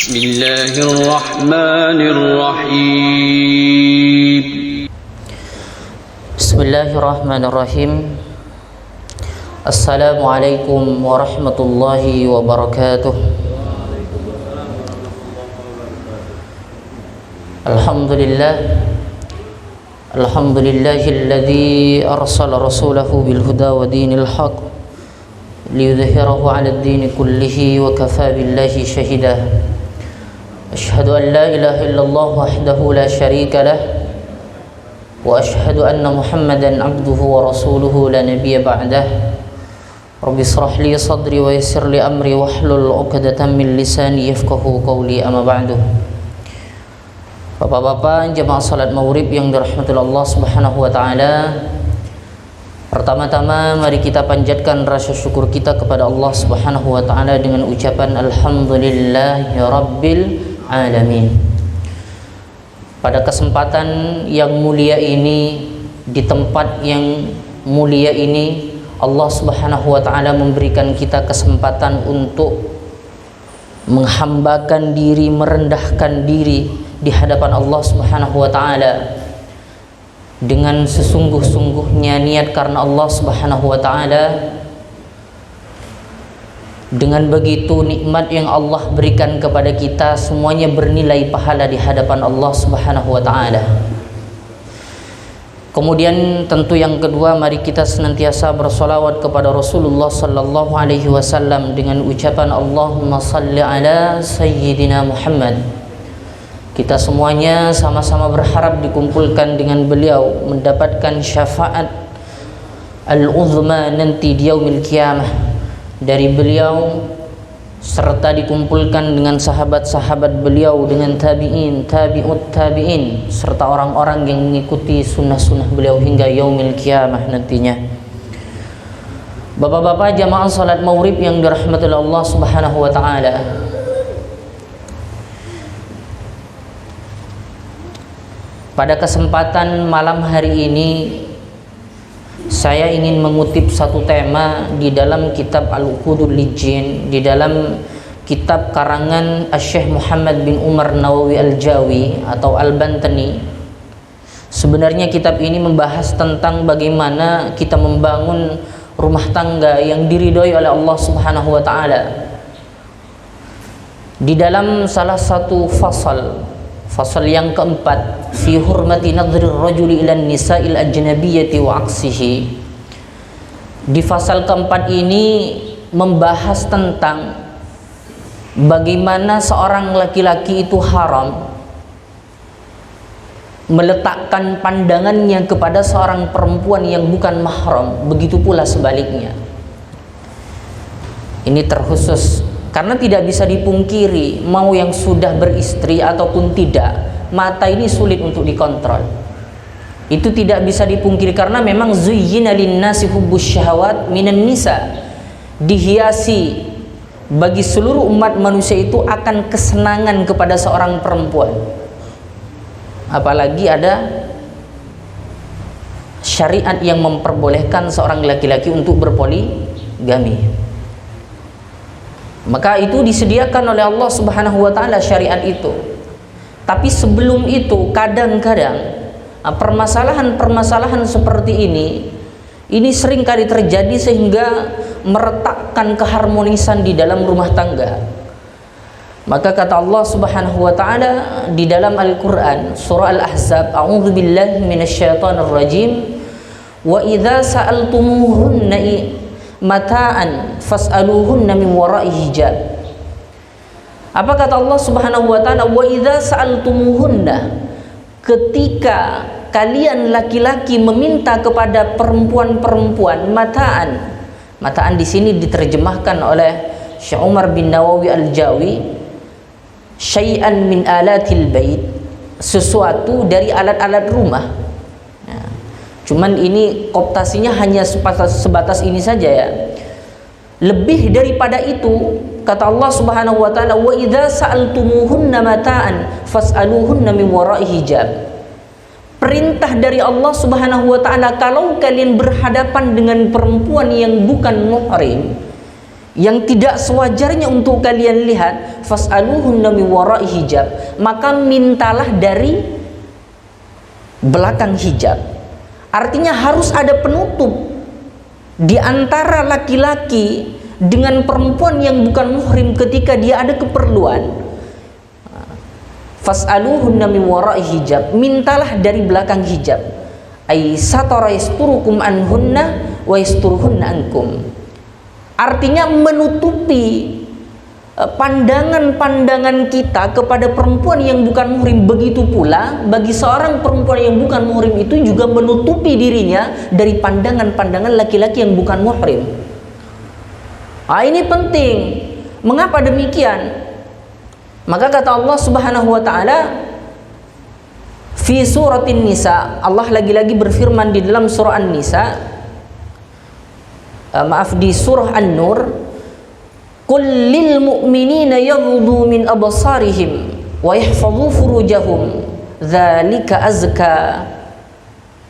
Bismillahirrahmanirrahim. Bismillahirrahmanirrahim. Assalamualaikum warahmatullahi wabarakatuh. Alhamdulillahilladzi arsala rasulahu bil huda wa dinil haq liyudhhirahu 'alad dini kullihi wa kafaa billahi shahida. Asyhadu an la ilaha illallah wahdahu la syarika lah wa asyhadu anna Muhammadan 'abduhu wa rasuluhu la nabiyya ba'dah. Rabbi shrah li sadri wa yassir li amri wahlul 'uqdatam min lisani yafqahu qawli, amma ba'du. Bapak-bapak jemaah salat maghrib yang dirahmati Allah Subhanahu wa taala, pertama-tama mari kita panjatkan rasa syukur kita kepada Allah Subhanahu wa taala dengan ucapan alhamdulillahi rabbil alamin. Pada kesempatan yang mulia ini, di tempat yang mulia ini, Allah Subhanahu wa taala memberikan kita kesempatan untuk menghambakan diri, merendahkan diri di hadapan Allah Subhanahu wa taala dengan sesungguh-sungguhnya niat karena Allah Subhanahu wa taala. Dengan begitu nikmat yang Allah berikan kepada kita semuanya bernilai pahala di hadapan Allah Subhanahu wa taala. Kemudian tentu yang kedua, mari kita senantiasa bersolawat kepada Rasulullah sallallahu alaihi wasallam dengan ucapan Allahumma salli ala sayyidina Muhammad. Kita semuanya sama-sama berharap dikumpulkan dengan beliau, mendapatkan syafaat al-uzma nanti di yaumil qiyamah dari beliau, serta dikumpulkan dengan sahabat-sahabat beliau, dengan tabi'in, tabi'ut tabi'in, serta orang-orang yang mengikuti sunnah-sunnah beliau hingga yaumil qiyamah nantinya. Bapak-bapak jamaah salat maghrib yang dirahmati Allah Subhanahu wa taala, pada kesempatan malam hari ini saya ingin mengutip satu tema di dalam kitab Al-Uqudul Lijjin, di dalam kitab karangan Syekh Muhammad bin Umar Nawawi Al-Jawi atau Al-Bantani. Sebenarnya kitab ini membahas tentang bagaimana kita membangun rumah tangga yang diridhoi oleh Allah Subhanahu wa taala. Di dalam salah satu fasal yang keempat, fi hurmati nadhri rajuli ila nisa'il ajnabiyyati wa aksihi. Di fasal keempat ini membahas tentang bagaimana seorang laki-laki itu haram meletakkan pandangannya kepada seorang perempuan yang bukan mahram, begitu pula sebaliknya. Ini terkhusus karena tidak bisa dipungkiri, mau yang sudah beristri ataupun tidak, mata ini sulit untuk dikontrol. Itu tidak bisa dipungkiri karena memang zuyyina linnasi hubbus syahawat minan nisa. Dihiasi bagi seluruh umat manusia itu akan kesenangan kepada seorang perempuan. Apalagi ada syariat yang memperbolehkan seorang laki-laki untuk berpoligami. Maka itu disediakan oleh Allah Subhanahu wa taala syariat itu. Tapi sebelum itu kadang-kadang permasalahan-permasalahan seperti ini sering kali terjadi sehingga meretakkan keharmonisan di dalam rumah tangga. Maka kata Allah Subhanahu wa taala di dalam Al-Qur'an surah Al-Ahzab, a'udzubillahi minasyaitonirrajim, wa idza sa'altumuhunna mata'an fas'aluhunna min wara'i hijab. Apa kata Allah Subhanahu wa taala? Wa idza sa'altumuhunna, ketika kalian laki-laki meminta kepada perempuan-perempuan mata'an di sini diterjemahkan oleh Syekh Umar bin Nawawi Al-Jawi, syai'an min alatil bait, sesuatu dari alat-alat rumah. Cuman ini koptasinya hanya sebatas ini saja ya. Lebih daripada itu, kata Allah Subhanahu wa taala, wa idza sa'altumuhunna mata'an fas'aluhunna min wara'i hijab. Perintah dari Allah Subhanahu wa taala, kalau kalian berhadapan dengan perempuan yang bukan muhrim, yang tidak sewajarnya untuk kalian lihat, fas'aluhunna min wara'i hijab, maka mintalah dari belakang hijab. Artinya harus ada penutup di antara laki-laki dengan perempuan yang bukan muhrim ketika dia ada keperluan. Fas'aluhunna min wara'i hijab, mintalah dari belakang hijab. Ay satara yasturukum anhunna wa yasturuhunna ankum. Artinya menutupi pandangan-pandangan kita kepada perempuan yang bukan muhrim. Begitu pula bagi seorang perempuan yang bukan muhrim itu juga menutupi dirinya dari pandangan-pandangan laki-laki yang bukan muhrim. Ini penting. Mengapa demikian? Maka kata Allah Subhanahu wa taala fi suratin Nisa, Allah lagi-lagi berfirman di dalam surah An-Nisa, di surah An-Nur, qul lil mu'minina yaghuddu min absarihim wa yahfazu furujahum dzalika azka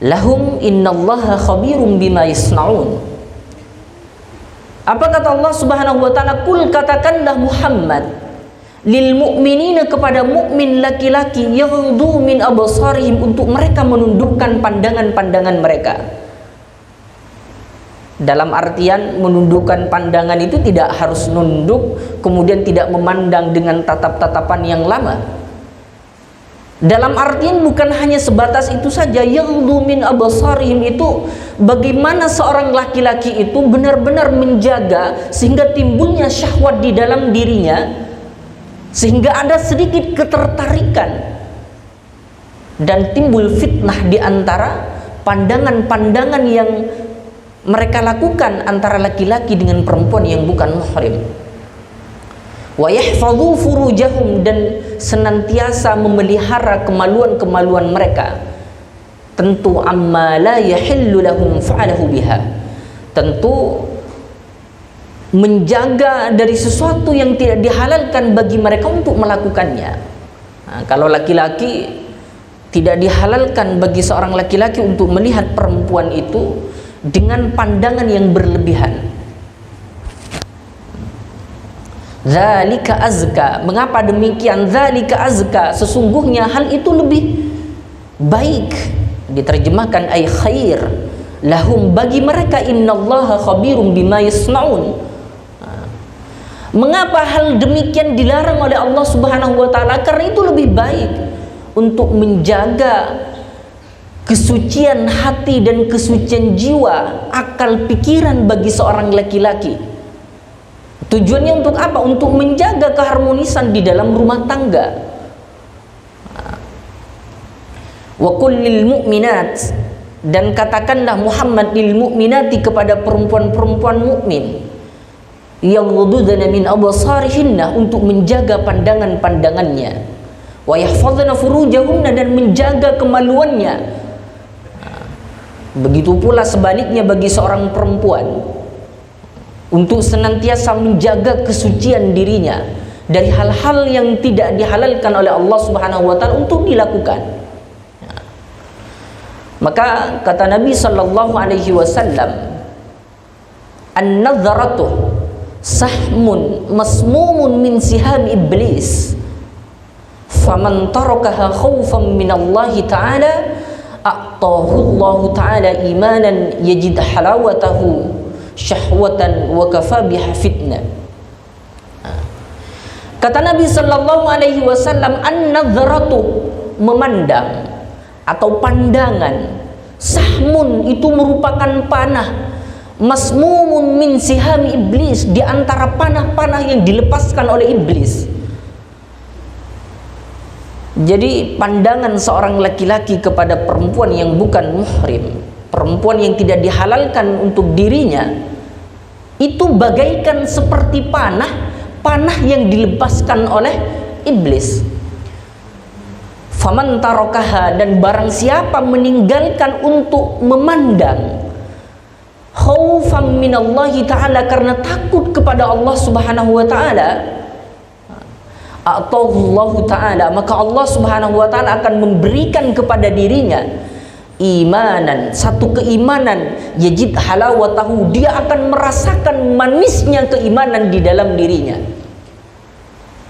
lahum innallaha khabirum bima yasnaun. Apa kata Allah Subhanahu wa taala? Qul, katakanlah Muhammad, lil mu'minina, kepada mukmin laki-laki, yaghuddu min absarihim, untuk mereka menundukkan pandangan-pandangan mereka. Dalam artian menundukkan pandangan itu tidak harus nunduk kemudian tidak memandang dengan tatap-tatapan yang lama. Dalam artian bukan hanya sebatas itu saja. Yaghuddu min absarihim itu bagaimana seorang laki-laki itu benar-benar menjaga sehingga timbulnya syahwat di dalam dirinya, sehingga ada sedikit ketertarikan dan timbul fitnah di antara pandangan-pandangan yang mereka lakukan antara laki-laki dengan perempuan yang bukan muhrim. Wa yahfazu furujahum, dan senantiasa memelihara kemaluan-kemaluan mereka. Tentu amma la yahillu lahum fa'alahu biha, tentu menjaga dari sesuatu yang tidak dihalalkan bagi mereka untuk melakukannya. Kalau laki-laki, tidak dihalalkan bagi seorang laki-laki untuk melihat perempuan itu dengan pandangan yang berlebihan. Dzalika azka. Mengapa demikian? Dzalika azka, sesungguhnya hal itu lebih baik. Diterjemahkan ay khair lahum, bagi mereka, innallaha khabirum bima yasnaun. Mengapa hal demikian dilarang oleh Allah Subhanahu wa taala? Karena itu lebih baik untuk menjaga kesucian hati dan kesucian jiwa, akal pikiran bagi seorang laki-laki. Tujuannya untuk apa? Untuk menjaga keharmonisan di dalam rumah tangga. Wa qul lil mu'minat, dan katakanlah Muhammad lil mu'minati, kepada perempuan-perempuan mukmin, yaghudduna min absarihinna, untuk menjaga pandangan-pandangannya, wa yahfazna furujahunna, dan menjaga kemaluannya. Begitu pula sebaliknya bagi seorang perempuan, untuk senantiasa menjaga kesucian dirinya dari hal-hal yang tidak dihalalkan oleh Allah Subhanahu wa taala untuk dilakukan. Maka kata Nabi sallallahu alaihi wasallam, an-nadharatu sahmun masmumun min siham iblis, faman tarakaha khawfan min Allah ta'ala a'tahu Allah ta'ala imanan yajid halawatahu syahwatan wa kafa biha fitnah. Kata Nabi sallallahu alaihi wasallam, an-nadharatu, memandang atau pandangan, sahmun, itu merupakan panah, masmumun min siham iblis, di antara panah-panah yang dilepaskan oleh iblis. Jadi pandangan seorang laki-laki kepada perempuan yang bukan muhrim, perempuan yang tidak dihalalkan untuk dirinya, itu bagaikan seperti panah yang dilepaskan oleh iblis. Faman tarakaha, dan barang siapa meninggalkan untuk memandang, khaufan minallahi ta'ala, karena takut kepada Allah Subhanahu wa ta'ala, atau Allah Ta'ala, maka Allah Subhanahu wa ta'ala akan memberikan kepada dirinya imanan, satu keimanan, yajid halawatahu, dia akan merasakan manisnya keimanan di dalam dirinya.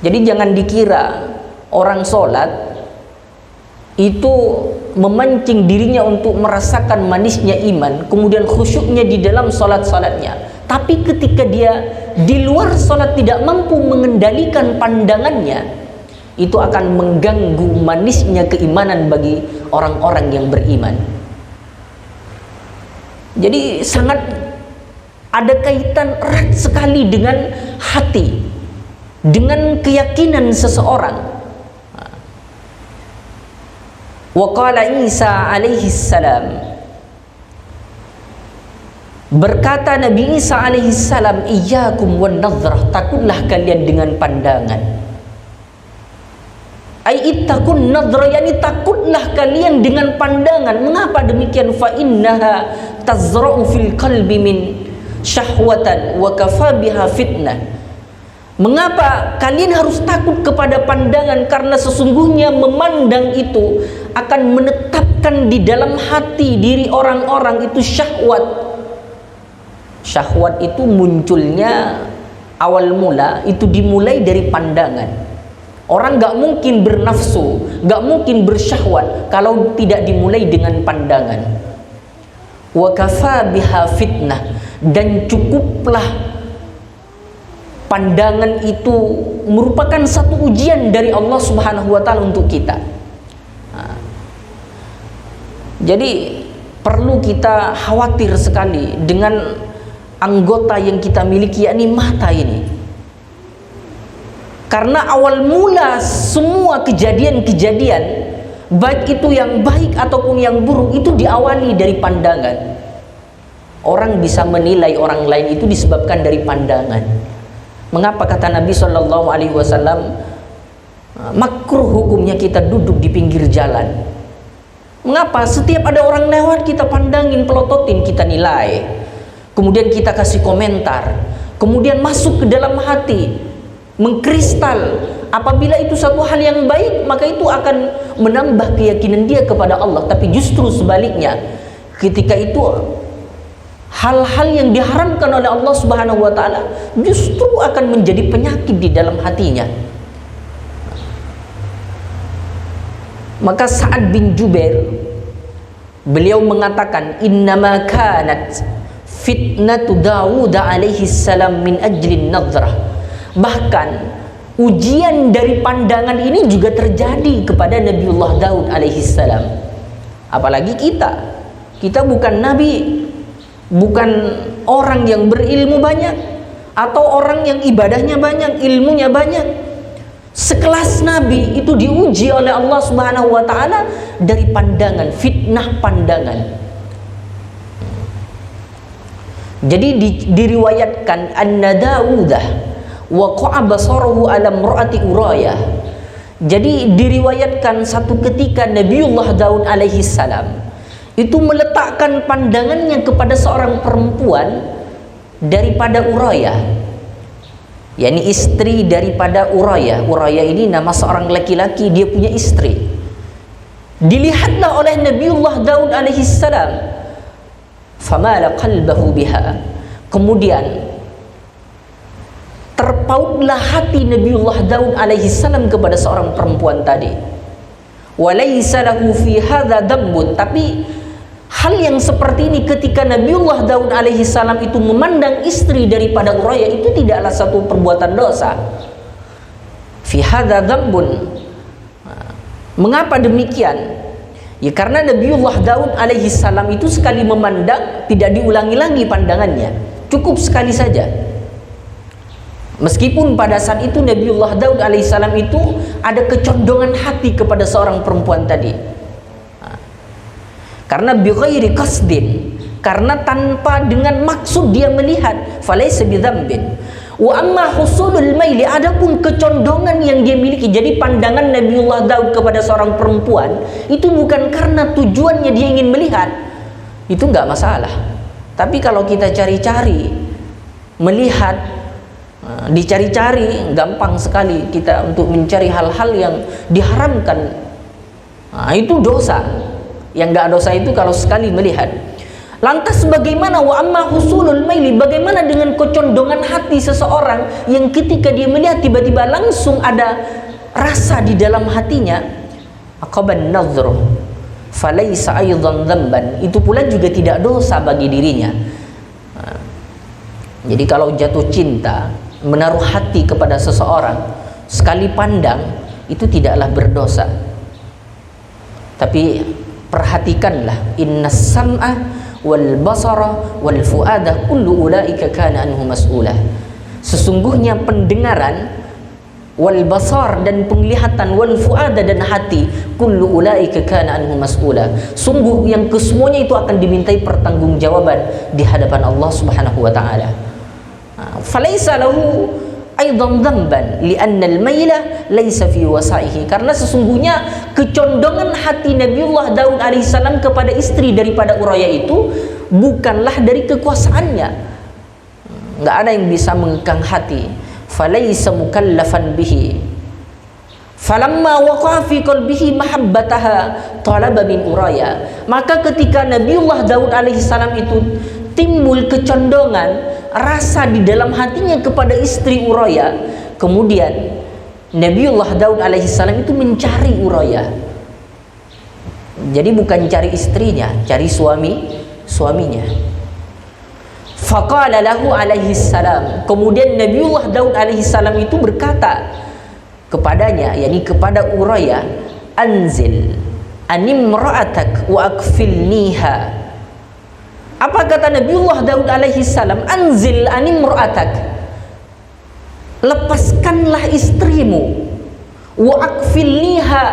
Jadi jangan dikira orang sholat itu memancing dirinya untuk merasakan manisnya iman, kemudian khusyuknya di dalam sholat-sholatnya. Tapi ketika dia di luar sholat tidak mampu mengendalikan pandangannya, itu akan mengganggu manisnya keimanan bagi orang-orang yang beriman. Jadi sangat ada kaitan erat sekali dengan hati, dengan keyakinan seseorang. Wa qala Isa alaihi salam, berkata Nabi Isa alaihi salam, iyyakum wan nadhrah, takutlah kalian dengan pandangan. Ai ittaqun nadhrah, yani takutlah kalian dengan pandangan. Mengapa demikian? Fa innaha tazra'u fil qalbi min syahwatan wa kafa biha fitnah. Mengapa kalian harus takut kepada pandangan? Karena sesungguhnya memandang itu akan menetapkan di dalam hati diri orang-orang itu syahwat. Syahwat itu munculnya awal mula itu dimulai dari pandangan. Orang gak mungkin bernafsu, gak mungkin bersyahwat kalau tidak dimulai dengan pandangan. Wa kafa biha fitnah, dan cukuplah pandangan itu merupakan satu ujian dari Allah Subhanahu wa taala untuk kita. Jadi perlu kita khawatir sekali dengan anggota yang kita miliki, yakni mata ini. Karena awal mula semua kejadian-kejadian, baik itu yang baik ataupun yang buruk, itu diawali dari pandangan. Orang bisa menilai orang lain itu disebabkan dari pandangan. Mengapa kata Nabi Shallallahu Alaihi Wasallam, makruh hukumnya kita duduk di pinggir jalan? Mengapa? Setiap ada orang lewat kita pandangin, pelototin, kita nilai, kemudian kita kasih komentar, kemudian masuk ke dalam hati, mengkristal. Apabila itu satu hal yang baik, maka itu akan menambah keyakinan dia kepada Allah. Tapi justru sebaliknya, ketika itu hal-hal yang diharamkan oleh Allah Subhanahu wa taala justru akan menjadi penyakit di dalam hatinya. Maka Sa'ad bin Jubair, beliau mengatakan, innama kanat fitnatu Dawud alaihi salam min ajlin nadhrah. Bahkan ujian dari pandangan ini juga terjadi kepada Nabiullah Daud alaihi salam. Apalagi kita bukan nabi, bukan orang yang berilmu banyak, atau orang yang ibadahnya banyak, ilmunya banyak. Sekelas nabi itu diuji oleh Allah Subhanahu wa taala dari pandangan, fitnah pandangan. Jadi diriwayatkan anna Daudah waqa'a basarahu ala imra'ati Urayah. Jadi diriwayatkan satu ketika Nabiullah Daud alaihi salam itu meletakkan pandangannya kepada seorang perempuan daripada Urayah, yakni istri daripada Urayah. Urayah ini nama seorang laki-laki, dia punya istri. Dilihatlah oleh Nabiullah Daud alaihi salam, famala qalbahu biha, kemudian terpautlah hati Nabiullah Daud alaihi salam kepada seorang perempuan tadi. Walaysa lahu fi hadza dambun, tapi hal yang seperti ini ketika Nabiullah Daud alaihi salam itu memandang istri daripada Urayah, itu tidaklah satu perbuatan dosa. Fi hadza dambun. Mengapa demikian? Ya karena Nabiullah Daud alaihi salam itu sekali memandang tidak diulangi lagi pandangannya, cukup sekali saja. Meskipun pada saat itu Nabiullah Daud alaihissalam itu ada kecondongan hati kepada seorang perempuan tadi, karena bighairi qasdin, karena tanpa dengan maksud dia melihat, falaysa bidzambin. Wa amma husulul maili, adapun kecondongan yang dia miliki, jadi pandangan Nabiullah Daud kepada seorang perempuan itu bukan karena tujuannya dia ingin melihat, itu enggak masalah. Tapi kalau kita cari-cari melihat, dicari-cari, gampang sekali kita untuk mencari hal-hal yang diharamkan. Itu dosa. Yang nggak dosa itu kalau sekali melihat. Lantas bagaimana wa amma husulul maili, bagaimana dengan kecondongan hati seseorang yang ketika dia melihat tiba-tiba langsung ada rasa di dalam hatinya, aqaban nadhru falaysa aidan dzamban, itu pula juga tidak dosa bagi dirinya. Jadi kalau jatuh cinta, menaruh hati kepada seseorang, sekali pandang itu tidaklah berdosa. Tapi perhatikanlah, innas sam'a wal basara wal fuada kullu ulaika kana anhu mas'ula. Sesungguhnya pendengaran, wal basar dan penglihatan, wal fuada dan hati, kullu ulaika kana anhu mas'ula. Sungguh yang kesemuanya itu akan dimintai pertanggungjawaban di hadapan Allah Subhanahu wa taala. Falaisa lahu aidan dzamban li'anna al-maila laisa fi wasa'ihi, karena sesungguhnya kecondongan hati Nabiullah Daud alaihissalam kepada istri daripada Uraya itu bukanlah dari kekuasaannya. Enggak ada yang bisa mengekang hati. Falaisa mukallafan bihi falamma waqa'a fi qalbihi mahabbataha talaba min Uraya. Maka ketika Nabiullah Daud alaihissalam itu timbul kecondongan rasa di dalam hatinya kepada istri Uraya, kemudian Nabiullah Daud alaihissalam itu mencari Uraya. Jadi bukan cari istrinya, cari suaminya. Faqala lahu alaihissalam, kemudian Nabiullah Daud alaihissalam itu berkata kepadanya, yakni kepada Uraya, anzil animra'atak wa akfilniha. Apa kata Nabiullah Daud alaihissalam? Anzil animra'atak, lepaskanlah istrimu, wa akfilniha,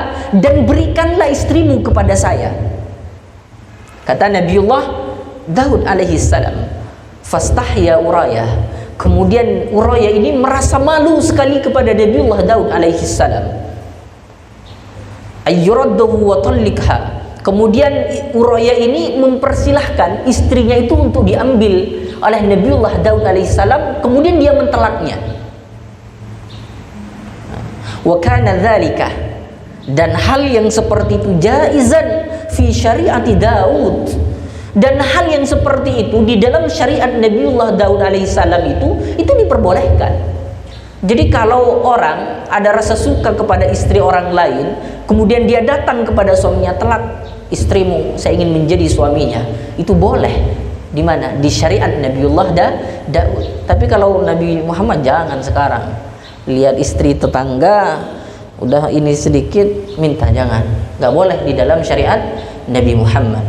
dan berikanlah istrimu kepada saya. Kata Nabiullah Daud alaihissalam, fastahya Uraya, kemudian Uraya ini merasa malu sekali kepada Nabiullah Daud alaihissalam. Ayyuradduhu wa talliqha, kemudian Uraya ini mempersilahkan istrinya itu untuk diambil oleh Nabiullah Daud alaihissalam, kemudian dia mentelaknya. Wa kana dzalika, dan hal yang seperti itu jaizan fi syariati Daud, dan hal yang seperti itu di dalam syariat Nabiullah Daud alaihissalam itu diperbolehkan. Jadi kalau orang ada rasa suka kepada istri orang lain, kemudian dia datang kepada suaminya, telak istrimu, saya ingin menjadi suaminya, itu boleh. Di mana? Di syariat Nabiullah Daud. Tapi kalau Nabi Muhammad jangan sekarang. Lihat istri tetangga, udah ini sedikit minta, jangan. Nggak boleh di dalam syariat Nabi Muhammad.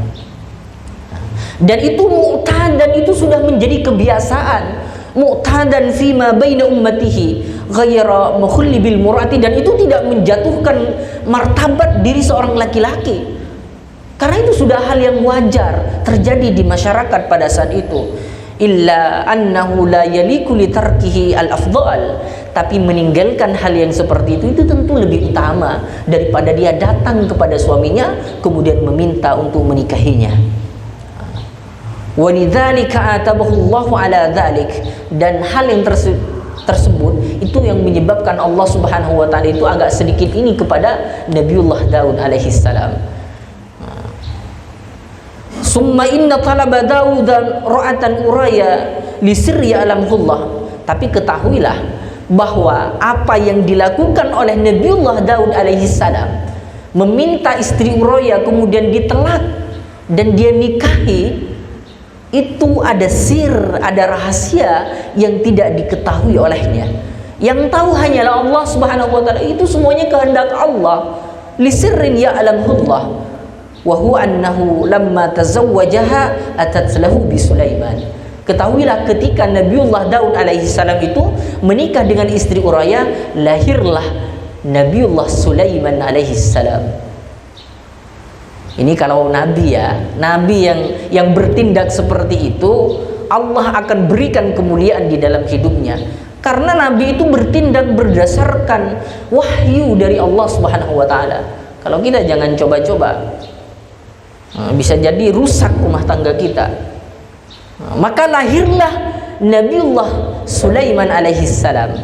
Dan itu mu'tad, dan itu sudah menjadi kebiasaan. Mu'tadan fima baina ummatihi ghaira mukhli bil murati, dan itu tidak menjatuhkan martabat diri seorang laki-laki, karena itu sudah hal yang wajar terjadi di masyarakat pada saat itu. Illa annahu la yaliku li tarkihi al afdal, tapi meninggalkan hal yang seperti itu tentu lebih utama daripada dia datang kepada suaminya kemudian meminta untuk menikahinya. Walidzalika atabahu Allahu ala dzalik, dan hal yang tersebut itu yang menyebabkan Allah Subhanahu wa taala itu agak sedikit ini kepada Nabiullah Daud alaihi salam. Summa inna talaba Daud ra'atan Uraya li sirri alamullah, tapi ketahuilah bahwa apa yang dilakukan oleh Nabiullah Daud alaihi salam, meminta istri Uraya kemudian ditelak dan dia nikahi, itu ada sir, ada rahasia yang tidak diketahui olehnya. Yang tahu hanyalah Allah Subhanahu wa taala. Itu semuanya kehendak Allah. Li sirrin ya'lamullah wa huwa annahu lamma tazawwajaha atat lahu bi Sulaiman. Ketahuilah ketika Nabiullah Daud alaihi salam itu menikah dengan istri Uraya, lahirlah Nabiullah Sulaiman alaihi salam. Ini kalau nabi ya, nabi yang bertindak seperti itu, Allah akan berikan kemuliaan di dalam hidupnya. Karena nabi itu bertindak berdasarkan wahyu dari Allah Subhanahu wa taala. Kalau kita jangan coba-coba, bisa jadi rusak rumah tangga kita. Maka lahirlah Nabiullah Sulaiman alaihi salam.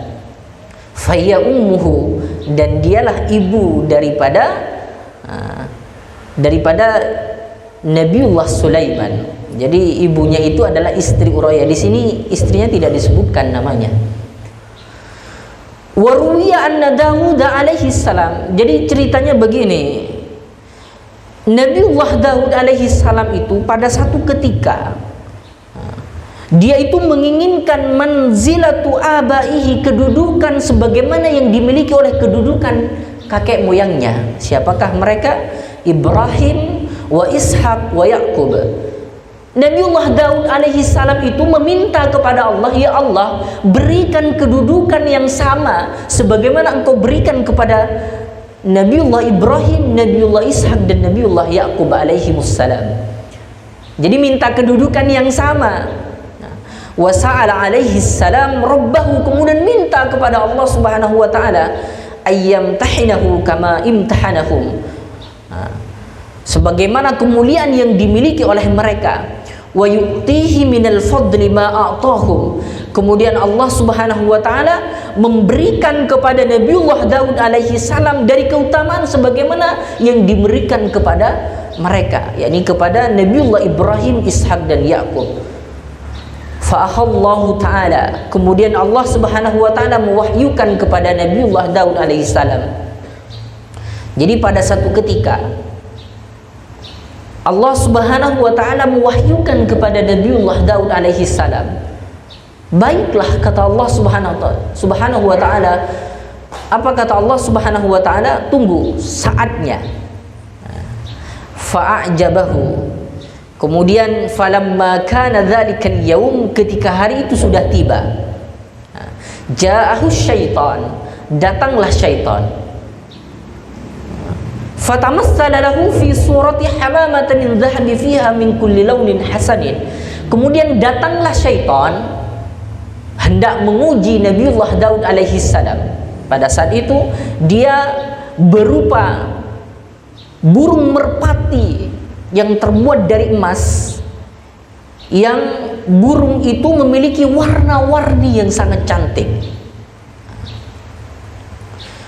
Faya ummuhu, dan dialah ibu daripada Nabiullah Sulaiman. Jadi ibunya itu adalah istri Uraya. Di sini istrinya tidak disebutkan namanya. Waruwiya anna Dawud alaihi salam. Jadi ceritanya begini. Nabiullah Daud alaihi salam itu pada satu ketika dia itu menginginkan manzilatu abaihi, kedudukan sebagaimana yang dimiliki oleh kedudukan kakek moyangnya. Siapakah mereka? Ibrahim wa Ishaq wa Yaqub. Nabiullah Daud alaihi salam itu meminta kepada Allah, ya Allah, berikan kedudukan yang sama sebagaimana engkau berikan kepada Nabiullah Ibrahim, Nabiullah Ishaq dan Nabiullah Yaqub alaihi wassalam. Jadi minta kedudukan yang sama. Wa sa'ala alaihi salam rabbahu, kemudian minta kepada Allah Subhanahu wa taala ayyamtahinahu kama imtahanahum. Sebagaimana kemuliaan yang dimiliki oleh mereka. Wa yu'tihi minal fadli ma a'tahum. Kemudian Allah Subhanahu wa taala memberikan kepada Nabiullah Daud alaihi salam dari keutamaan sebagaimana yang diberikan kepada mereka, yakni kepada Nabiullah Ibrahim, Ishaq dan Yaqub. Fa'ahallahu ta'ala, kemudian Allah Subhanahu wa taala mewahyukan kepada Nabiullah Daud alaihi salam. Jadi pada satu ketika Allah Subhanahu wa taala mewahyukan kepada Nabiullah Daud alaihi salam. Baiklah, kata Allah Subhanahu wa taala. Apa kata Allah Subhanahu wa taala? Tunggu saatnya. Fa'ajabahu. Kemudian falamma kana dzalikal yaum, ketika hari itu sudah tiba. Ja'ahu syaitan, datanglah syaitan. Fatamassala lahu fi surati hamamatin min dhahabi fiha min kulli launin hasanin. Kemudian datanglah syaitan hendak menguji Nabiullah Daud alaihi salam. Pada saat itu dia berupa burung merpati yang terbuat dari emas, yang burung itu memiliki warna-warni yang sangat cantik.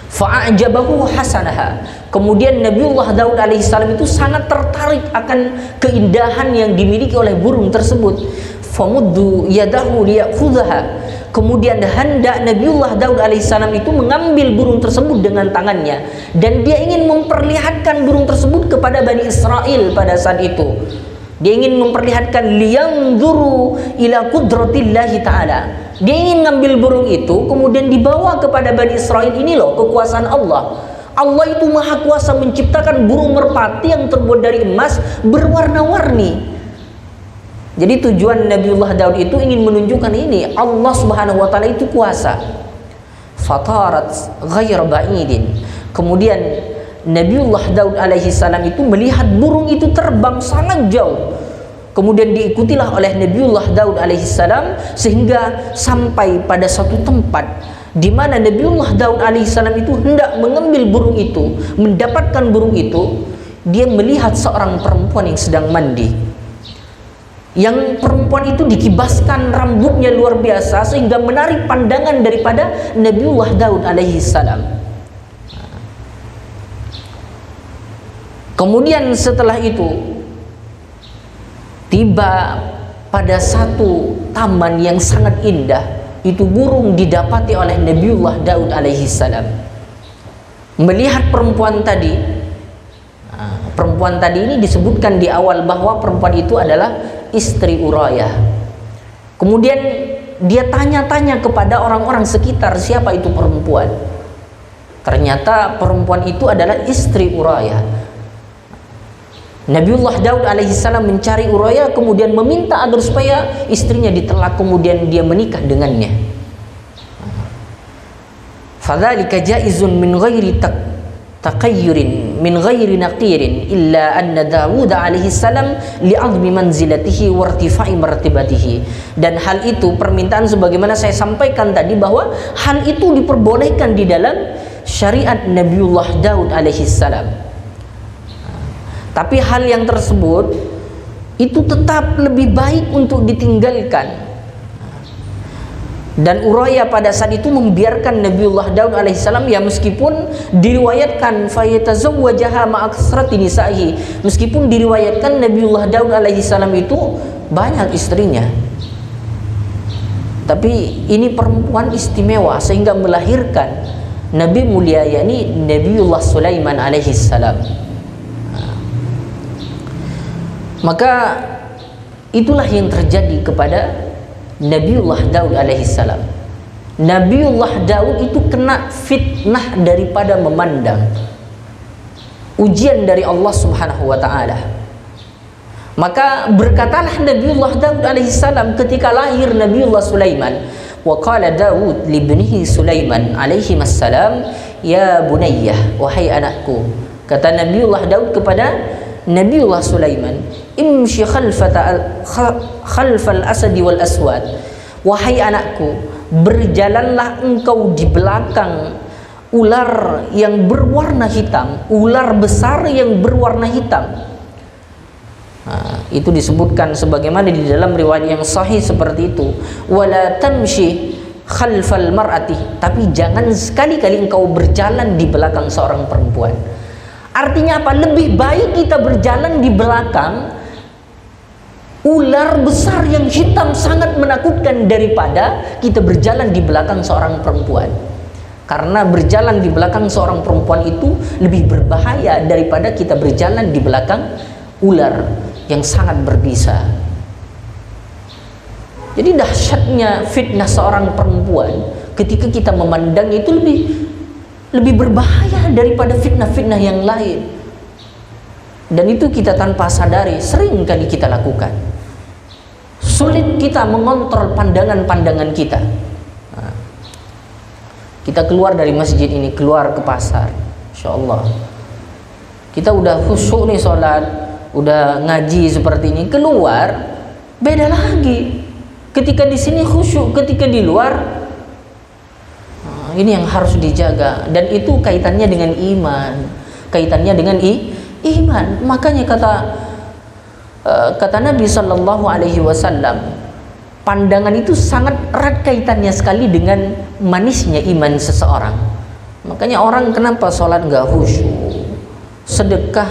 Fa'ajabahu hasanaha. Kemudian Nabiullah Daud alaihissalam itu sangat tertarik akan keindahan yang dimiliki oleh burung tersebut. Famuddu yadahu liyakhudhaha. Kemudian hendak Nabiullah Daud alaihissalam itu mengambil burung tersebut dengan tangannya, dan dia ingin memperlihatkan burung tersebut kepada Bani Israel pada saat itu. Dia ingin memperlihatkan liyanzuru ila qudratillahi ta'ala. Dia ingin ngambil burung itu kemudian dibawa kepada Bani Israel, ini loh kekuasaan Allah. Allah itu maha kuasa menciptakan burung merpati yang terbuat dari emas berwarna-warni. Jadi tujuan Nabiullah Daud itu ingin menunjukkan ini, Allah Subhanahu wa taala itu kuasa. Fatarat ghair ba'idin. Kemudian Nabiullah Daud alaihi salam itu melihat burung itu terbang sangat jauh. Kemudian diikutilah oleh Nabiullah Daud alaihi salam sehingga sampai pada satu tempat di mana Nabiullah Daud alaihi salam itu hendak mengambil burung itu, mendapatkan burung itu. Dia melihat seorang perempuan yang sedang mandi. Yang perempuan itu dikibaskan rambutnya luar biasa sehingga menarik pandangan daripada Nabiullah Daud alaihi salam. Kemudian setelah itu tiba pada satu taman yang sangat indah. Itu burung didapati oleh Nabiullah Daud alaihi salam. Melihat perempuan tadi, perempuan tadi ini disebutkan di awal bahwa perempuan itu adalah istri Uraya. Kemudian dia tanya-tanya kepada orang-orang sekitar, siapa itu perempuan. Ternyata perempuan itu adalah istri Uraya. Nabiullah Daud alaihissalam mencari Uraya, kemudian meminta agar supaya istrinya ditelak, kemudian dia menikah dengannya. Fadzalika jaizun min ghairi taqayyurin min ghairi naqirin illa anna Dawud alaihi salam li'azmi manzilatihi wa irtifa'i martabatihi. Dan hal itu, permintaan sebagaimana saya sampaikan tadi, bahwa hal itu diperbolehkan di dalam syariat Nabiullah Daud alaihi salam. Tapi hal yang tersebut itu tetap lebih baik untuk ditinggalkan. Dan Uraya pada saat itu membiarkan Nabiullah Daud alaihissalam, ya meskipun diriwayatkan fayatazawwajaha ma'aksrati nisa'ihi, meskipun diriwayatkan Nabiullah Daud alaihissalam itu banyak istrinya, tapi ini perempuan istimewa sehingga melahirkan Nabi mulia, yakni Nabiullah Sulaiman alaihissalam. Maka itulah yang terjadi kepada Nabiullah Daud alaihissalam. Nabiullah Daud itu kena fitnah daripada memandang, ujian dari Allah Subhanahu wa taala. Maka berkatalah Nabiullah Daud alaihissalam ketika lahir Nabiullah Sulaiman, wa qala Daud li ibnihi Sulaiman alaihi assalam, ya bunayyah, wahai anakku. Kata Nabiullah Daud kepada Nabiullah Sulaiman, imshi khalfal asadi wal aswad, wahai anakku, berjalanlah engkau di belakang ular yang berwarna hitam, ular besar yang berwarna hitam. Nah, itu disebutkan sebagaimana di dalam riwayat yang sahih seperti itu. Wala tamshi khalfal mar'ati, tapi jangan sekali-kali engkau berjalan di belakang seorang perempuan. Artinya apa? Lebih baik kita berjalan di belakang ular besar yang hitam sangat menakutkan daripada kita berjalan di belakang seorang perempuan. Karena berjalan di belakang seorang perempuan itu lebih berbahaya daripada kita berjalan di belakang ular yang sangat berbisa. Jadi dahsyatnya fitnah seorang perempuan ketika kita memandang itu lebih berbahaya daripada fitnah-fitnah yang lain. Dan itu kita tanpa sadari sering kali kita lakukan. Sulit kita mengontrol pandangan-pandangan kita. Nah, kita keluar dari masjid ini, keluar ke pasar, Insya Allah kita udah khusyuk nih sholat, udah ngaji seperti ini, keluar beda lagi. Ketika di sini khusyuk, ketika di luar, ini yang harus dijaga. Dan itu kaitannya dengan iman, kaitannya dengan iman. Makanya kata Nabi Shallallahu Alaihi Wasallam, pandangan itu sangat erat kaitannya sekali dengan manisnya iman seseorang. Makanya orang kenapa sholat nggak khusyuk, sedekah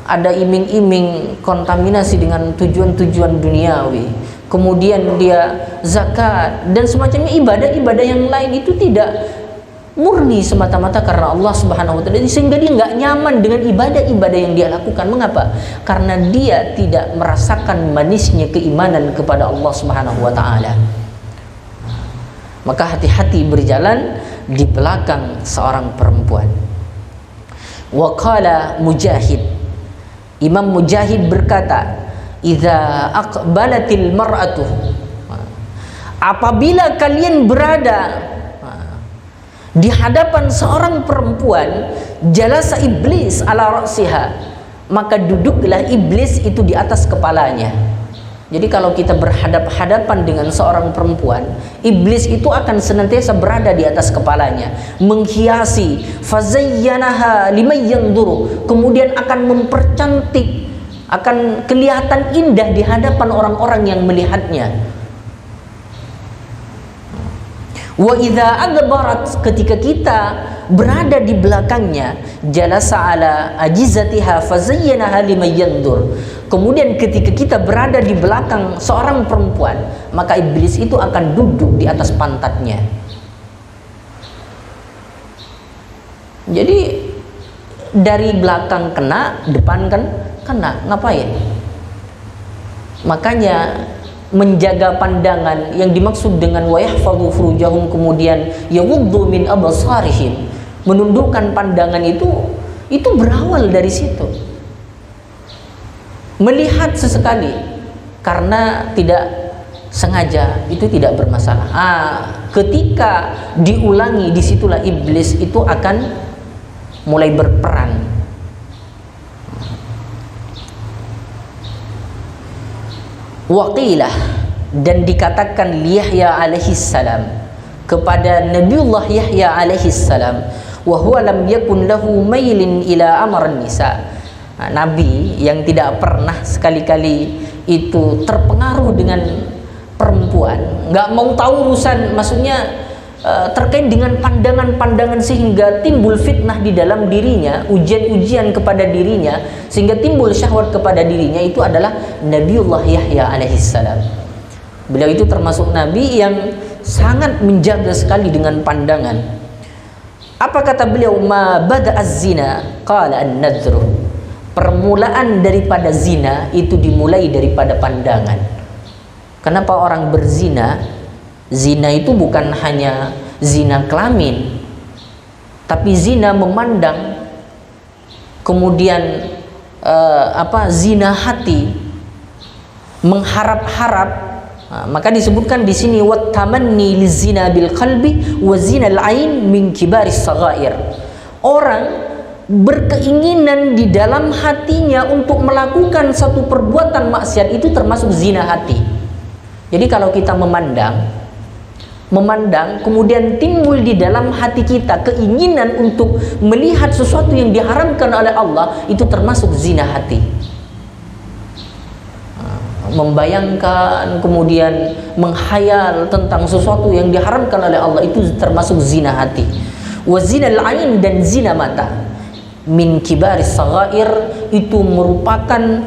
ada iming-iming kontaminasi dengan tujuan-tujuan duniawi, kemudian dia zakat dan semacamnya, ibadah-ibadah yang lain itu tidak murni semata-mata karena Allah Subhanahu wa taala, sehingga dia nggak nyaman dengan ibadah-ibadah yang dia lakukan. Mengapa? Karena dia tidak merasakan manisnya keimanan kepada Allah Subhanahu wa taala. Maka hati-hati berjalan di belakang seorang perempuan. Wa qala Mujahid, Imam Mujahid berkata, idza aqbalatil mar'atu, apabila kalian berada di hadapan seorang perempuan, jalasa iblis ala ra'siha, maka duduklah iblis itu di atas kepalanya. Jadi kalau kita berhadap-hadapan dengan seorang perempuan, iblis itu akan senantiasa berada di atas kepalanya, menghiasi, fazayyanaha liman yanzuru, kemudian akan mempercantik, akan kelihatan indah di hadapan orang-orang yang melihatnya. Wa idza adbarat, ketika kita berada di belakangnya, jalasa ala ajizatiha fazayyanaha liman yanzur, kemudian ketika kita berada di belakang seorang perempuan, maka iblis itu akan duduk di atas pantatnya. Jadi dari belakang kena, depan kan kena, ngapain? Makanya menjaga pandangan yang dimaksud dengan wa yahfadhu furujahum, kemudian yaghuddu min absarihim, menundukkan pandangan itu berawal dari situ. Melihat sesekali karena tidak sengaja itu tidak bermasalah. Ketika diulangi, disitulah iblis itu akan mulai berperan. Waqilah, dan dikatakan Yahya alaihi salam kepada Nabiullah Yahya alaihi salam, wa huwa lam yakun lahu mailin ila amran nisa, Nabi yang tidak pernah sekali-kali itu terpengaruh dengan perempuan, nggak mau tahu urusan, maksudnya terkait dengan pandangan-pandangan sehingga timbul fitnah di dalam dirinya, ujian-ujian kepada dirinya, sehingga timbul syahwat kepada dirinya, itu adalah Nabiullah Yahya alaihissalam. Beliau itu termasuk nabi yang sangat menjaga sekali dengan pandangan. Apa kata beliau? Ma bada az-zina qala an-nadru. Permulaan daripada zina itu dimulai daripada pandangan. Kenapa orang berzina? Zina itu bukan hanya zina kelamin, tapi zina memandang, kemudian zina hati, mengharap-harap. Nah, maka disebutkan di sini wat tamanni lizina bil qalbi wa zina al ain min kibaris saghair. Orang berkeinginan di dalam hatinya untuk melakukan satu perbuatan maksiat, itu termasuk zina hati. Jadi kalau kita memandang, kemudian timbul di dalam hati kita keinginan untuk melihat sesuatu yang diharamkan oleh Allah, itu termasuk zina hati. Membayangkan, kemudian menghayal tentang sesuatu yang diharamkan oleh Allah, itu termasuk zina hati. Wa zinal ain, dan zina mata, min kibaris saghair, itu merupakan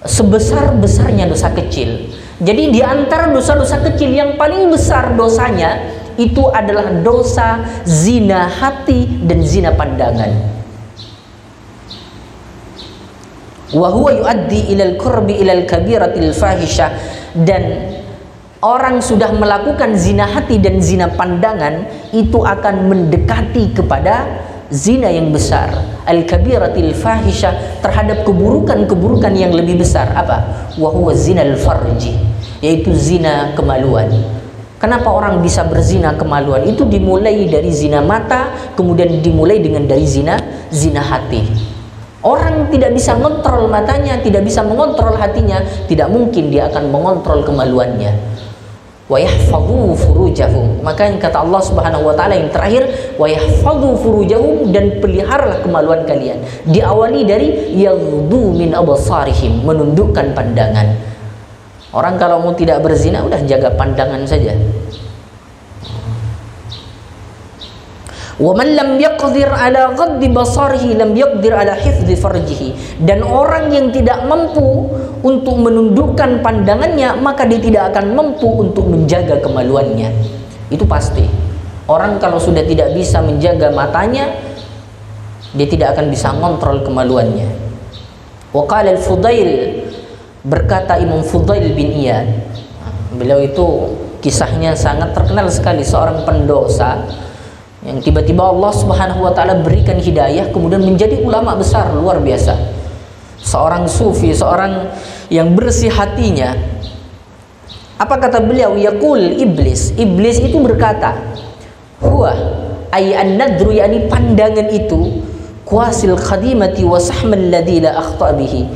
sebesar-besarnya dosa kecil. Jadi di antara dosa-dosa kecil yang paling besar dosanya itu adalah dosa zina hati dan zina pandangan. Wa huwa yuaddi ilal qurbi ilal kabiratil fahisyah, dan orang sudah melakukan zina hati dan zina pandangan itu akan mendekati kepada zina yang besar, al-kabiratil fahisyah, terhadap keburukan-keburukan yang lebih besar. Apa? Wa huwa zinal farji, yaitu zina kemaluan. Kenapa orang bisa berzina kemaluan? Itu dimulai dari zina mata, kemudian dimulai dari zina hati. Orang tidak bisa mengontrol matanya, tidak bisa mengontrol hatinya, tidak mungkin dia akan mengontrol kemaluannya. Wa yahfadhu furujahum, maka kata Allah Subhanahu wa taala yang terakhir, wa yahfadhu furujahum, dan peliharalah kemaluan kalian. Diawali dari yaghdu min absarihim, menundukkan pandangan. Orang kalau mau tidak berzina, udah jaga pandangan saja. Wa man lam yaqdir ala ghaddi basarihi lam yaqdir ala hifdzi farjihi, dan orang yang tidak mampu untuk menundukkan pandangannya, maka dia tidak akan mampu untuk menjaga kemaluannya. Itu pasti. Orang kalau sudah tidak bisa menjaga matanya, dia tidak akan bisa mengontrol kemaluannya. Wa qala al-Fudail, berkata Imam Fudail bin Iyad, beliau itu kisahnya sangat terkenal sekali, seorang pendosa yang tiba-tiba Allah Subhanahu wa taala berikan hidayah, kemudian menjadi ulama besar luar biasa. Seorang sufi, seorang yang bersih hatinya. Apa kata beliau? Yaqul iblis itu berkata, huwa ay an-nadru, yakni pandangan itu, kuasil khadimati wa sahmal ladzi la akhta bihi,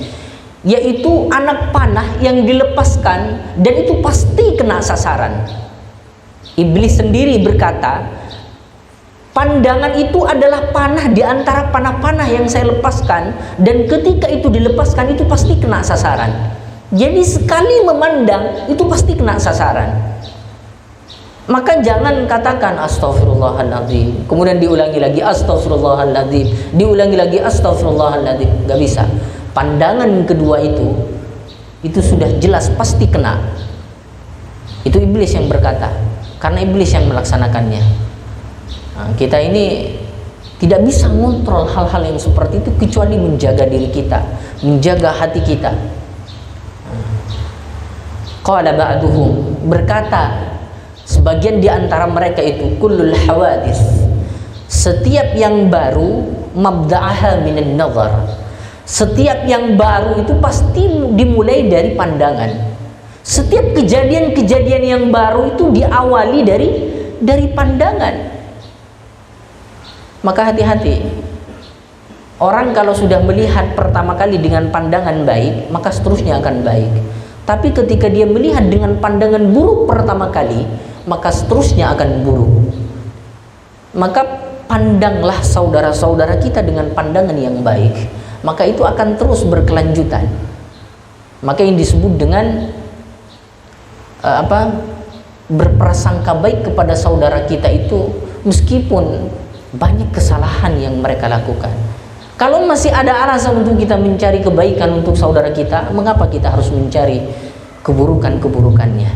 yaitu anak panah yang dilepaskan dan itu pasti kena sasaran. Iblis sendiri berkata, pandangan itu adalah panah di antara panah-panah yang saya lepaskan, dan ketika itu dilepaskan itu pasti kena sasaran. Jadi sekali memandang itu pasti kena sasaran. Maka jangan katakan astaghfirullahaladzim, kemudian diulangi lagi astaghfirullahaladzim, diulangi lagi astaghfirullahaladzim. Gak bisa. Pandangan kedua itu sudah jelas pasti kena. Itu iblis yang berkata, karena iblis yang melaksanakannya. Nah, kita ini tidak bisa mengontrol hal-hal yang seperti itu kecuali menjaga diri kita, menjaga hati kita. Qala ba'duhum, berkata sebagian di antara mereka itu, kullul hawadis, setiap yang baru, mabda'aha minan nazar, setiap yang baru itu pasti dimulai dari pandangan. Setiap kejadian-kejadian yang baru itu diawali dari pandangan. Maka hati-hati. Orang kalau sudah melihat pertama kali dengan pandangan baik, maka seterusnya akan baik. Tapi ketika dia melihat dengan pandangan buruk pertama kali, maka seterusnya akan buruk. Maka pandanglah saudara-saudara kita dengan pandangan yang baik, maka itu akan terus berkelanjutan. Maka yang disebut dengan berprasangka baik kepada saudara kita itu meskipun banyak kesalahan yang mereka lakukan. Kalau masih ada alasan untuk kita mencari kebaikan untuk saudara kita, mengapa kita harus mencari keburukan-keburukannya?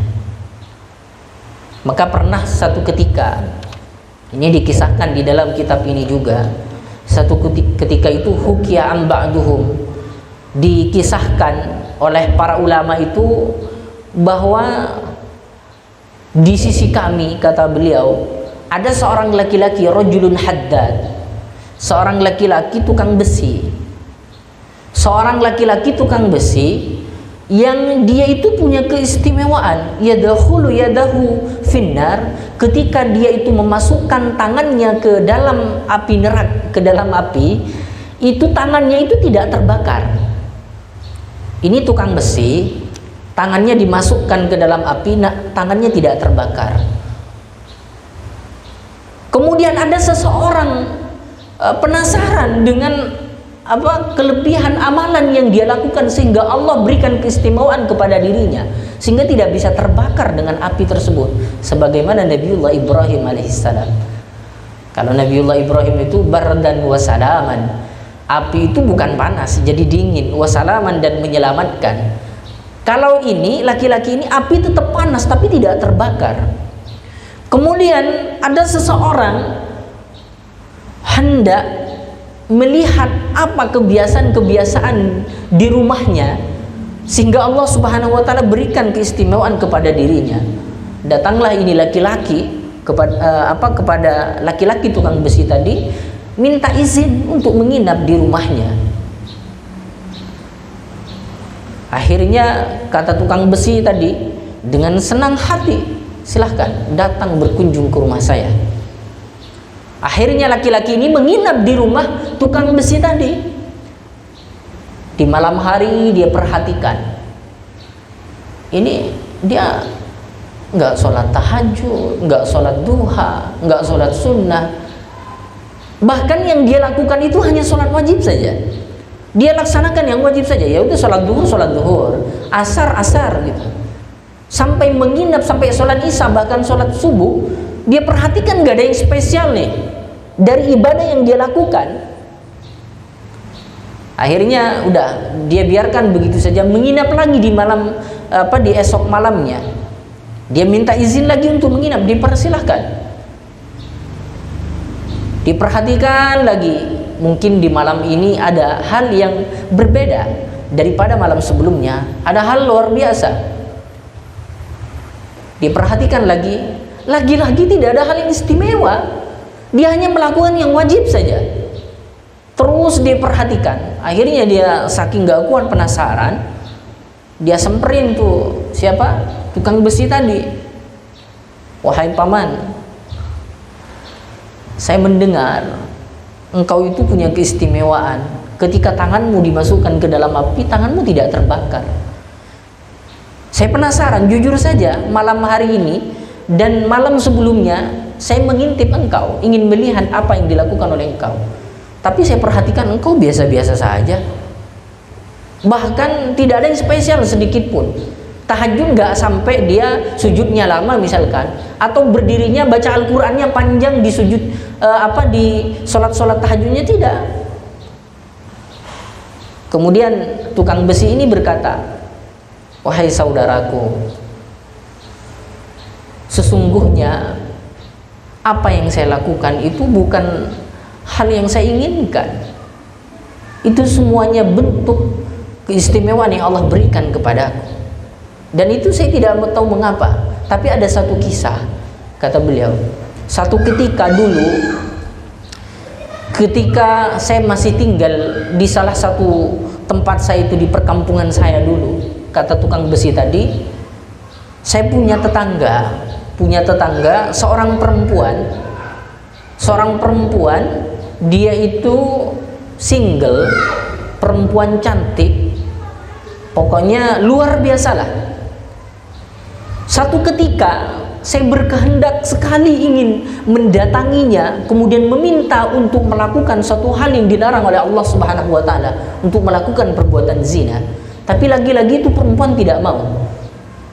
Maka pernah satu ketika, ini dikisahkan di dalam kitab ini juga, satu ketika itu hukiya an ba'duhum, dikisahkan oleh para ulama itu bahwa di sisi kami, kata beliau, ada seorang laki-laki rajulun haddad, seorang laki-laki tukang besi, seorang laki-laki tukang besi yang dia itu punya keistimewaan, yadakhulu yadahu finnar, ketika dia itu memasukkan tangannya ke dalam api neraka, ke dalam api, itu tangannya itu tidak terbakar. Ini tukang besi, tangannya dimasukkan ke dalam api, tangannya tidak terbakar. Kemudian ada seseorang penasaran dengan kelebihan amalan yang dia lakukan sehingga Allah berikan keistimewaan kepada dirinya sehingga tidak bisa terbakar dengan api tersebut, sebagaimana Nabiullah Ibrahim alaihissalam. Kalau Nabiullah Ibrahim itu bardan wa salaman, api itu bukan panas jadi dingin, wa salaman dan menyelamatkan. Kalau ini laki-laki ini api tetap panas tapi tidak terbakar. Kemudian ada seseorang hendak melihat apa kebiasaan-kebiasaan di rumahnya sehingga Allah Subhanahu wa taala berikan keistimewaan kepada dirinya. Datanglah ini laki-laki kepada laki-laki tukang besi tadi, minta izin untuk menginap di rumahnya. Akhirnya kata tukang besi tadi dengan senang hati, silahkan datang berkunjung ke rumah saya. Akhirnya laki-laki ini menginap di rumah tukang besi tadi. Di malam hari dia perhatikan, ini dia nggak sholat tahajud, nggak sholat duha, nggak sholat sunnah. Bahkan yang dia lakukan itu hanya sholat wajib saja. Dia laksanakan yang wajib saja. Ya udah, sholat duhur, asar gitu. Sampai menginap, sampai sholat isya, bahkan sholat subuh, dia perhatikan nggak ada yang spesial nih dari ibadah yang dia lakukan. Akhirnya udah dia biarkan begitu saja, menginap lagi di malam di esok malamnya. Dia minta izin lagi untuk menginap, dipersilahkan. Diperhatikan lagi, mungkin di malam ini ada hal yang berbeda daripada malam sebelumnya, ada hal luar biasa. Diperhatikan lagi, lagi-lagi tidak ada hal yang istimewa. Dia hanya melakukan yang wajib saja. Terus dia perhatikan. Akhirnya dia saking gak kuat penasaran, dia semperin tuh siapa? Tukang besi tadi. Wahai paman, saya mendengar engkau itu punya keistimewaan. Ketika tanganmu dimasukkan ke dalam api, tanganmu tidak terbakar. Saya penasaran, jujur saja, malam hari ini dan malam sebelumnya saya mengintip engkau, ingin melihat apa yang dilakukan oleh engkau. Tapi saya perhatikan engkau biasa-biasa saja. Bahkan tidak ada yang spesial sedikit pun. Tahajud nggak sampai dia sujudnya lama misalkan, atau berdirinya baca Al-Qur'annya panjang di sujud di sholat tahajudnya, tidak. Kemudian tukang besi ini berkata, wahai saudaraku, sesungguhnya apa yang saya lakukan itu bukan hal yang saya inginkan. Itu semuanya bentuk keistimewaan yang Allah berikan kepadaku. Dan itu saya tidak tahu mengapa. Tapi ada satu kisah, kata beliau. Satu ketika dulu, ketika saya masih tinggal di salah satu tempat saya itu di perkampungan saya dulu, kata tukang besi tadi, saya punya tetangga seorang perempuan, dia itu single, perempuan cantik, pokoknya luar biasa lah. Satu ketika saya berkehendak sekali ingin mendatanginya, kemudian meminta untuk melakukan suatu hal yang dilarang oleh Allah Subhanahu wa taala, untuk melakukan perbuatan zina. Tapi lagi-lagi itu perempuan tidak mau.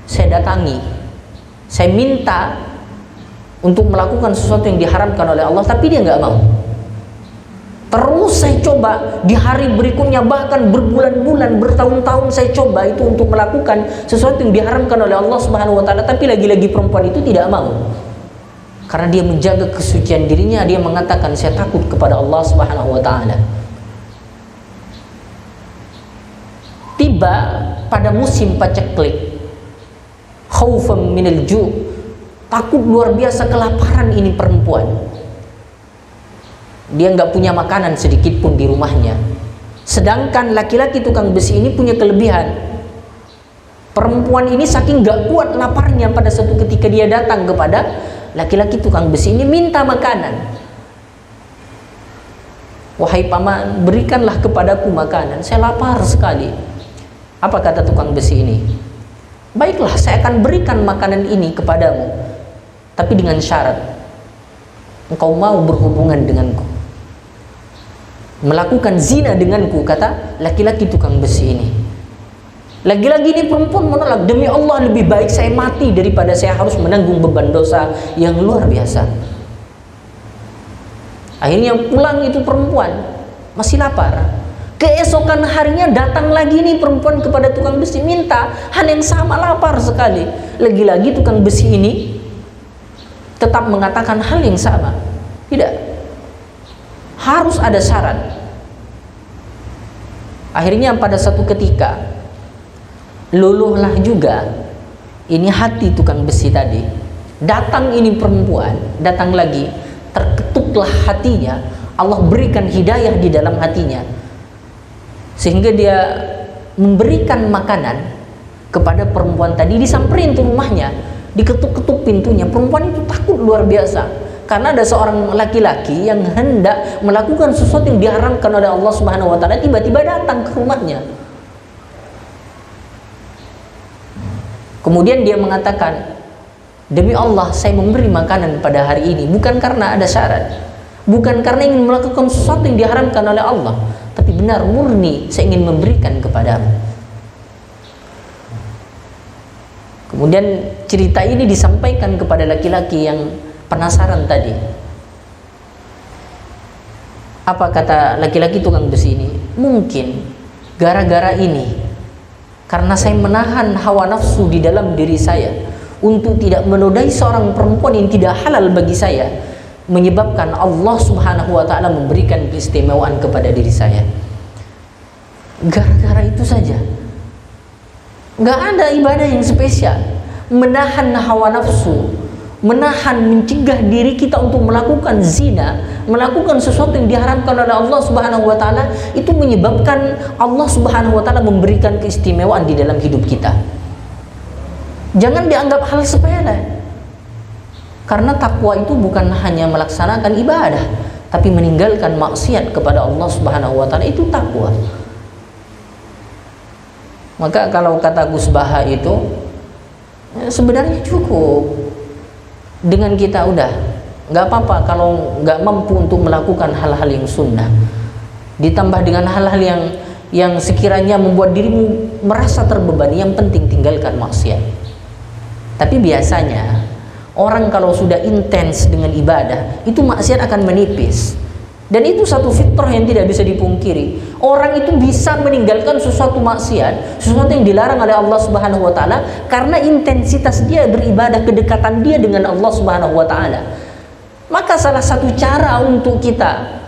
Saya datangi, Saya minta untuk melakukan sesuatu yang diharamkan oleh Allah, tapi dia nggak mau. Terus saya coba di hari berikutnya, bahkan berbulan-bulan, bertahun-tahun saya coba itu untuk melakukan sesuatu yang diharamkan oleh Allah Subhanahu wa taala, tapi lagi-lagi perempuan itu tidak mau. Karena dia menjaga kesucian dirinya, dia mengatakan saya takut kepada Allah Subhanahu wa taala. Tiba pada musim paceklik, khaufan minal ju', takut luar biasa, kelaparan ini perempuan. Dia nggak punya makanan sedikit pun di rumahnya. Sedangkan laki-laki tukang besi ini punya kelebihan. Perempuan ini saking nggak kuat laparnya, pada suatu ketika dia datang kepada laki-laki tukang besi ini minta makanan. Wahai paman, berikanlah kepadaku makanan, saya lapar sekali. Apa kata tukang besi ini? Baiklah, saya akan berikan makanan ini kepadamu, tapi dengan syarat engkau mau berhubungan denganku, melakukan zina denganku, kata laki-laki tukang besi ini. Lagi-lagi ini perempuan menolak. Demi Allah, lebih baik saya mati daripada saya harus menanggung beban dosa yang luar biasa. Akhirnya pulang itu perempuan, masih lapar. Keesokan harinya datang lagi nih perempuan kepada tukang besi, minta hal yang sama, lapar sekali. Lagi-lagi tukang besi ini tetap mengatakan hal yang sama. Tidak, harus ada syarat. Akhirnya pada satu ketika luluhlah juga ini hati tukang besi tadi. Datang ini perempuan, datang lagi, terketuklah hatinya. Allah berikan hidayah di dalam hatinya, sehingga dia memberikan makanan kepada perempuan tadi. Disamperin ke rumahnya, diketuk-ketuk pintunya. Perempuan itu takut luar biasa, karena ada seorang laki-laki yang hendak melakukan sesuatu yang diharamkan oleh Allah Subhanahu wa taala, tiba-tiba datang ke rumahnya. Kemudian dia mengatakan, demi Allah saya memberi makanan pada hari ini bukan karena ada syarat, bukan karena ingin melakukan sesuatu yang diharamkan oleh Allah, tapi benar murni saya ingin memberikan kepadamu. Kemudian cerita ini disampaikan kepada laki-laki yang penasaran tadi. Apa kata laki-laki tukang besi ini? Mungkin gara-gara ini, karena saya menahan hawa nafsu di dalam diri saya untuk tidak menodai seorang perempuan yang tidak halal bagi saya, menyebabkan Allah Subhanahu wa taala memberikan keistimewaan kepada diri saya. Gara-gara itu saja. Nggak ada ibadah yang spesial. Menahan hawa nafsu, menahan, mencegah diri kita untuk melakukan zina, melakukan sesuatu yang diharamkan oleh Allah Subhanahu wa taala, itu menyebabkan Allah Subhanahu wa taala memberikan keistimewaan di dalam hidup kita. Jangan dianggap hal sepele. Karena takwa itu bukan hanya melaksanakan ibadah, tapi meninggalkan maksiat kepada Allah Subhanahu wa taala, itu takwa. Maka kalau kata Gus Baha itu sebenarnya cukup dengan kita udah, nggak apa-apa kalau nggak mampu untuk melakukan hal-hal yang sunnah, ditambah dengan hal-hal yang sekiranya membuat dirimu merasa terbebani, yang penting tinggalkan maksiat. Tapi biasanya orang kalau sudah intens dengan ibadah, itu maksiat akan menipis. Dan itu satu fitrah yang tidak bisa dipungkiri. Orang itu bisa meninggalkan sesuatu maksiat, sesuatu yang dilarang oleh Allah Subhanahu wa taala, karena intensitas dia beribadah, kedekatan dia dengan Allah Subhanahu wa taala. Maka salah satu cara untuk kita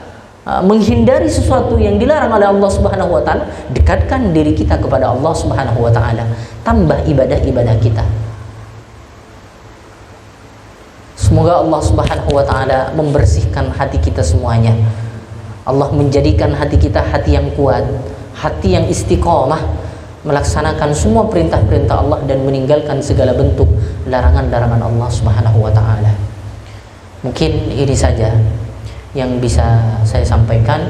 menghindari sesuatu yang dilarang oleh Allah Subhanahu wa taala, dekatkan diri kita kepada Allah Subhanahu wa taala, tambah ibadah-ibadah kita. Semoga Allah Subhanahu wa taala membersihkan hati kita semuanya. Allah menjadikan hati kita hati yang kuat, hati yang istiqomah, melaksanakan semua perintah-perintah Allah dan meninggalkan segala bentuk larangan-larangan Allah Subhanahu wa taala. Mungkin ini saja yang bisa saya sampaikan.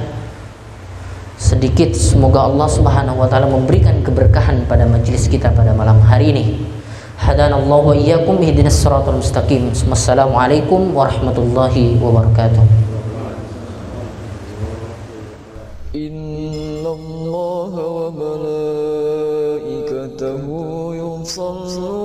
Sedikit, semoga Allah Subhanahu wa taala memberikan keberkahan pada majelis kita pada malam hari ini. Hadanallahu wa iyyakum ihdinas siratal mustaqim. Wassalamualaikum warahmatullahi wabarakatuh. Innallaha wa malaikatahu yusholluna